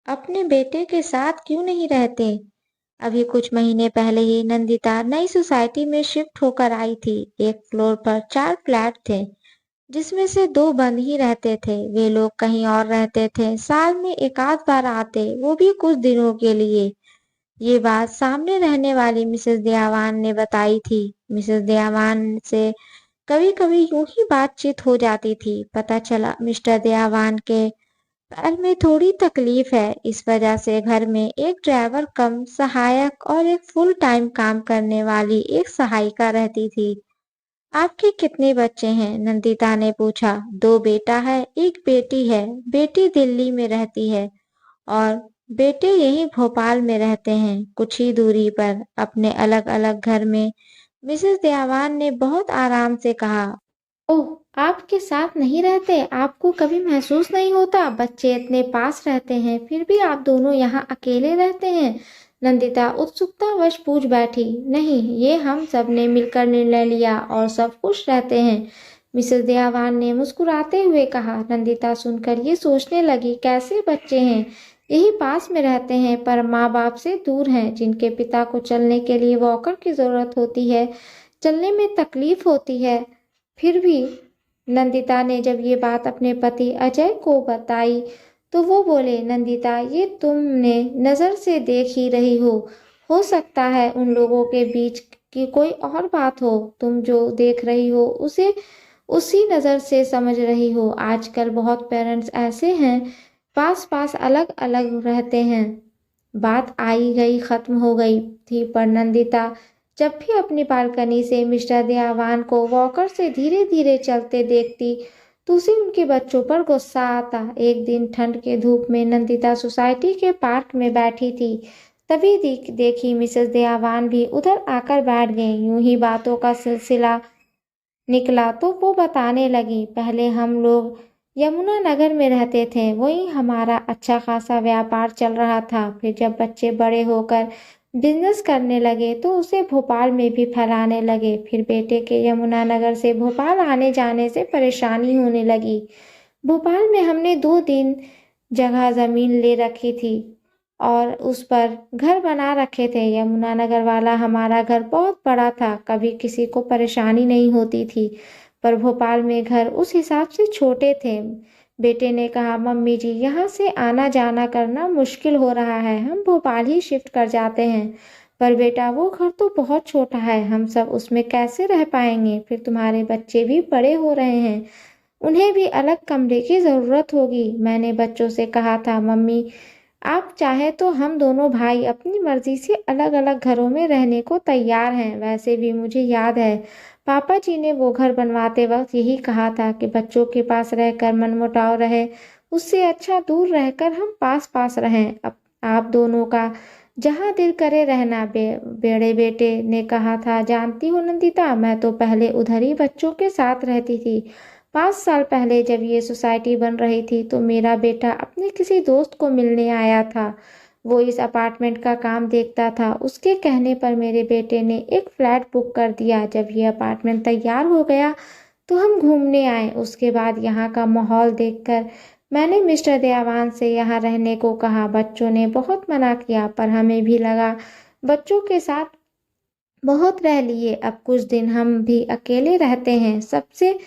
अपने बेटे के साथ क्यों नहीं रहते? अभी कुछ महीने पहले ही नंदिता नई सोसाइटी में शिफ्ट होकर आई थी। एक फ्लोर पर 4 फ्लैट थे, जिसमें से 2 बंद ही रहते थे। वे लोग कहीं और रहते थे, साल में एक आध बार आते, वो भी कुछ दिनों के लिए। ये बात सामने रहने वाली मिसेस दयावान ने बताई थी। मिसेस दयावान से कभी-कभी यूं ही बातचीत हो जाती थी। पता चला मिस्टर दयावान के पैर में थोड़ी तकलीफ है। इस वजह से घर में एक ड्राइवर कम सहायक और एक फुल टाइम काम करने वाली एक सहायिका रहती थी। आपके कितने बच्चे हैं? नंदिता ने पूछा। 2 बेटा है, एक बेटी है। बेटी दिल्ली में रहती है और बेटे यहीं भोपाल में रहते हैं, कुछ ही दूरी पर, अपने अलग अलग घर में। मिसेस दयावान ने बहुत आराम से कहा। ओह, आपके साथ नहीं रहते? आपको कभी महसूस नहीं होता? बच्चे इतने पास रहते हैं, फिर भी आप दोनों यहाँ अकेले रहते हैं? नंदिता उत्सुकतावश पूछ बैठी। नहीं, ये हम सब ने मिलकर निर्णय लिया और सब खुश रहते हैं, मिसेस दयावान ने मुस्कुराते हुए कहा। नंदिता सुनकर ये सोचने लगी, कैसे बच्चे हैं, यही पास में रहते हैं पर माँ बाप से दूर हैं, जिनके पिता को चलने के लिए वॉकर की जरूरत होती है, चलने में तकलीफ होती है। फिर भी नंदिता ने जब ये बात अपने पति अजय को बताई तो वो बोले, नंदिता, ये तुमने नज़र से देख ही रही हो सकता है उन लोगों के बीच की कोई और बात हो। तुम जो देख रही हो उसे उसी नज़र से समझ रही हो। आजकल बहुत पेरेंट्स ऐसे हैं, पास पास अलग अलग रहते हैं। बात आई गई खत्म हो गई थी, पर नंदिता जब भी अपनी बालकनी से मिस्टर दयावान को वॉकर से धीरे धीरे चलते देखती तो उसे उनके बच्चों पर गुस्सा आता। एक दिन ठंड के धूप में नंदिता सोसाइटी के पार्क में बैठी थी, तभी देखी मिसेस दयावान भी उधर आकर बैठ गई। यूं ही बातों का सिलसिला निकला तो वो बताने लगी, पहले हम लोग यमुना नगर में रहते थे, वहीं हमारा अच्छा खासा व्यापार चल रहा था। फिर जब बच्चे बड़े होकर बिजनेस करने लगे तो उसे भोपाल में भी फैलाने लगे। फिर बेटे के यमुना नगर से भोपाल आने जाने से परेशानी होने लगी। भोपाल में हमने 2 3 जगह ज़मीन ले रखी थी और उस पर घर बना रखे थे। यमुनानगर वाला हमारा घर बहुत बड़ा था, कभी किसी को परेशानी नहीं होती थी, पर भोपाल में घर उस हिसाब से छोटे थे। बेटे ने कहा, मम्मी जी, यहाँ से आना जाना करना मुश्किल हो रहा है, हम भोपाल ही शिफ्ट कर जाते हैं। पर बेटा, वो घर तो बहुत छोटा है, हम सब उसमें कैसे रह पाएंगे? फिर तुम्हारे बच्चे भी बड़े हो रहे हैं, उन्हें भी अलग कमरे की ज़रूरत होगी। मैंने बच्चों से कहा था, मम्मी, आप चाहे तो हम दोनों भाई अपनी मर्जी से अलग अलग घरों में रहने को तैयार हैं। वैसे भी मुझे याद है, पापा जी ने वो घर बनवाते वक्त यही कहा था कि बच्चों के पास रहकर मनमुटाव रहे, उससे अच्छा दूर रहकर हम पास पास रहें। अब आप दोनों का जहाँ दिल करे रहना। बड़े बेटे ने कहा था, जानती हो नंदिता, मैं तो पहले उधर ही बच्चों के साथ रहती थी। 5 साल पहले जब ये सोसाइटी बन रही थी तो मेरा बेटा अपने किसी दोस्त को मिलने आया था। वो इस अपार्टमेंट का काम देखता था। उसके कहने पर मेरे बेटे ने एक फ्लैट बुक कर दिया। जब ये अपार्टमेंट तैयार हो गया तो हम घूमने आए। उसके बाद यहाँ का माहौल देखकर मैंने मिस्टर दयावान से यहाँ रहने को कहा। बच्चों ने बहुत मना किया, पर हमें भी लगा बच्चों के साथ बहुत रह लिए, अब कुछ दिन हम भी अकेले रहते हैं। सबसे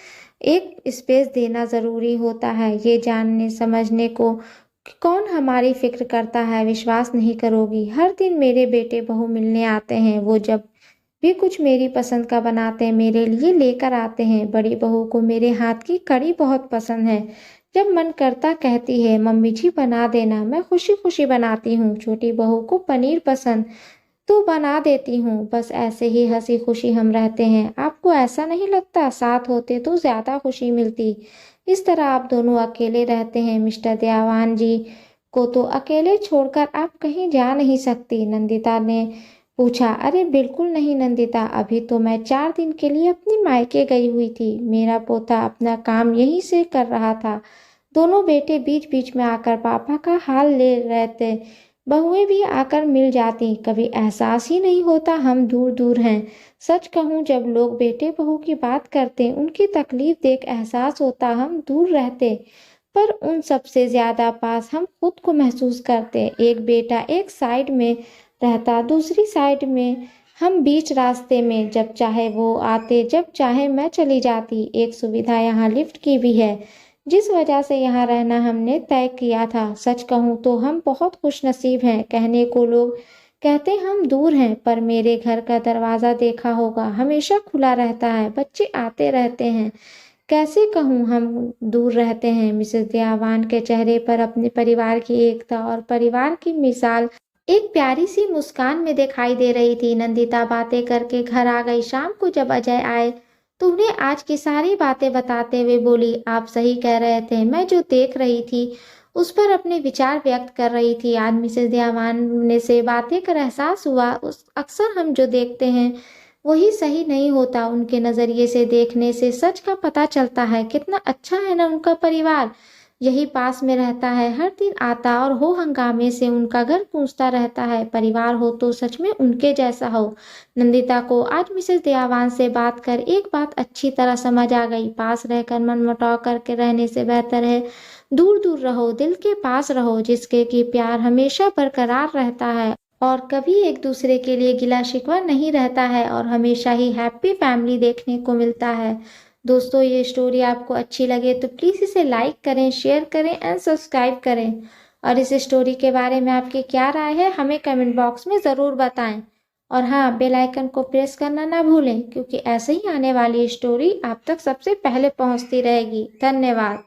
एक स्पेस देना ज़रूरी होता है, ये जानने समझने को कि कौन हमारी फिक्र करता है। विश्वास नहीं करोगी, हर दिन मेरे बेटे बहू मिलने आते हैं। वो जब भी कुछ मेरी पसंद का बनाते हैं मेरे लिए लेकर आते हैं। बड़ी बहू को मेरे हाथ की कढ़ी बहुत पसंद है। जब मन करता कहती है, मम्मी जी बना देना, मैं खुशी खुशी बनाती हूँ। छोटी बहू को पनीर पसंद तो बना देती हूँ। बस ऐसे ही हंसी खुशी हम रहते हैं। आपको ऐसा नहीं लगता साथ होते तो ज़्यादा खुशी मिलती? इस तरह आप दोनों अकेले रहते हैं। मिस्टर दयावान जी को तो अकेले छोड़कर आप कहीं जा नहीं सकती, नंदिता ने पूछा। अरे बिल्कुल नहीं नंदिता, अभी तो मैं 4 दिन के लिए अपनी मायके गई हुई थी। मेरा पोता अपना काम यहीं से कर रहा था। दोनों बेटे बीच बीच में आकर पापा का हाल ले रहे थे। बहुएं भी आकर मिल जाती, कभी एहसास ही नहीं होता हम दूर दूर हैं। सच कहूँ, जब लोग बेटे बहू की बात करते उनकी तकलीफ देख एहसास होता हम दूर रहते। पर उन सबसे ज्यादा पास हम खुद को महसूस करते। एक बेटा एक साइड में रहता, दूसरी साइड में हम बीच रास्ते में, जब चाहे वो आते, जब चाहे मैं चली जाती। एक सुविधा यहाँ लिफ्ट की भी है, जिस वजह से यहाँ रहना हमने तय किया था। सच कहूँ तो हम बहुत खुशनसीब हैं। कहने को लोग कहते हम दूर हैं, पर मेरे घर का दरवाज़ा देखा होगा, हमेशा खुला रहता है, बच्चे आते रहते हैं। कैसे कहूँ हम दूर रहते हैं। मिसेस दयावान के चेहरे पर अपने परिवार की एकता और परिवार की मिसाल एक प्यारी सी मुस्कान में दिखाई दे रही थी। नंदिता बातें करके घर आ गई। शाम को जब अजय आए तो उन्हें आज की सारी बातें बताते हुए बोली, आप सही कह रहे थे, मैं जो देख रही थी उस पर अपने विचार व्यक्त कर रही थी। आज मिसेस दयावान ने से बातें कर एहसास हुआ, उस अक्सर हम जो देखते हैं वही सही नहीं होता। उनके नज़रिए से देखने से सच का पता चलता है। कितना अच्छा है ना उनका परिवार, यही पास में रहता है, हर दिन आता और हो हंगामे से उनका घर गूंजता रहता है। परिवार हो तो सच में उनके जैसा हो। नंदिता को आज मिसेस दयावान से बात कर एक बात अच्छी तरह समझ आ गई, पास रहकर मनमुटाव करके रहने से बेहतर है दूर दूर रहो, दिल के पास रहो, जिसके कि प्यार हमेशा बरकरार रहता है और कभी एक दूसरे के लिए गिला शिकवा नहीं रहता है और हमेशा ही हैप्पी फैमिली देखने को मिलता है। दोस्तों, ये स्टोरी आपको अच्छी लगे तो प्लीज़ इसे लाइक करें, शेयर करें एंड सब्सक्राइब करें। और इस स्टोरी के बारे में आपकी क्या राय है हमें कमेंट बॉक्स में ज़रूर बताएं। और हाँ, बेल आइकन को प्रेस करना ना भूलें, क्योंकि ऐसे ही आने वाली स्टोरी आप तक सबसे पहले पहुंचती रहेगी। धन्यवाद।